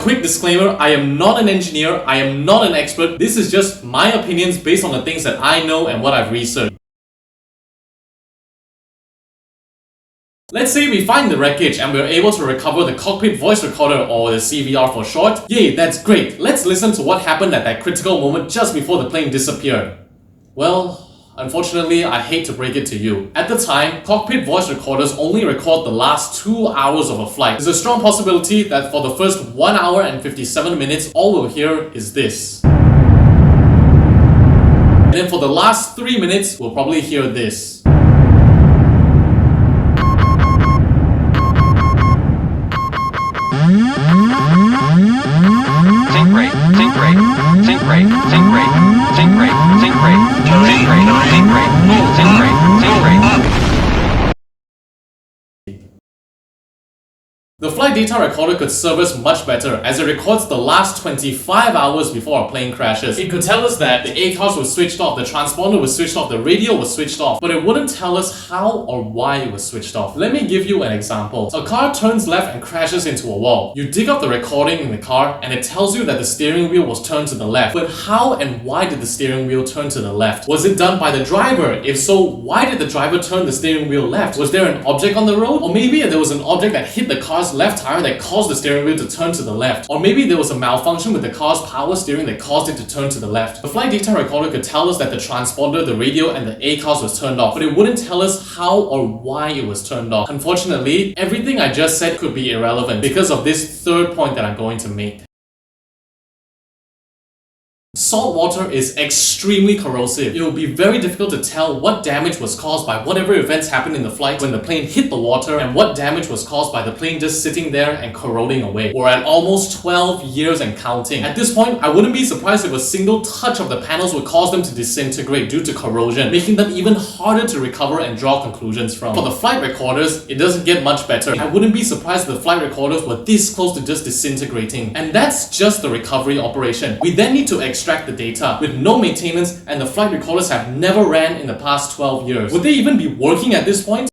Quick disclaimer, I am not an engineer, I am not an expert. This is just my opinions based on the things that I know and what I've researched. Let's say we find the wreckage and we're able to recover the cockpit voice recorder, or the CVR for short. Yay, that's great. Let's listen to what happened at that critical moment just before the plane disappeared. Well, unfortunately, I hate to break it to you. At the time, cockpit voice recorders only record the last 2 hours of a flight. There's a strong possibility that for the first 1 hour and 57 minutes, all we'll hear is this. And then for the last 3 minutes, we'll probably hear this. Sync rate, sync rate, sync rate, sync rate, sync rate, sync rate, sync rate, sync rate, sync rate, sync rate. The flight data recorder could serve us much better, as it records the last 25 hours before our plane crashes. It could tell us that the ACOS was switched off, the transponder was switched off, the radio was switched off, but it wouldn't tell us how or why it was switched off. Let me give you an example. A car turns left and crashes into a wall. You dig up the recording in the car and it tells you that the steering wheel was turned to the left. But how and why did the steering wheel turn to the left? Was it done by the driver? If so, why did the driver turn the steering wheel left? Was there an object on the road? Or maybe there was an object that hit the car's left tire that caused the steering wheel to turn to the left. Or maybe there was a malfunction with the car's power steering that caused it to turn to the left. The flight data recorder could tell us that the transponder, the radio, and the ACOS was turned off, but it wouldn't tell us how or why it was turned off. Unfortunately, everything I just said could be irrelevant because of this third point that I'm going to make. Salt water is extremely corrosive. It will be very difficult to tell what damage was caused by whatever events happened in the flight when the plane hit the water, and what damage was caused by the plane just sitting there and corroding away. We're at almost 12 years and counting. At this point, I wouldn't be surprised if a single touch of the panels would cause them to disintegrate due to corrosion, making them even harder to recover and draw conclusions from. For the flight recorders, it doesn't get much better. I wouldn't be surprised if the flight recorders were this close to just disintegrating. And that's just the recovery operation. We then need to extract the data with no maintenance, and the flight recorders have never ran in the past 12 years. Would they even be working at this point?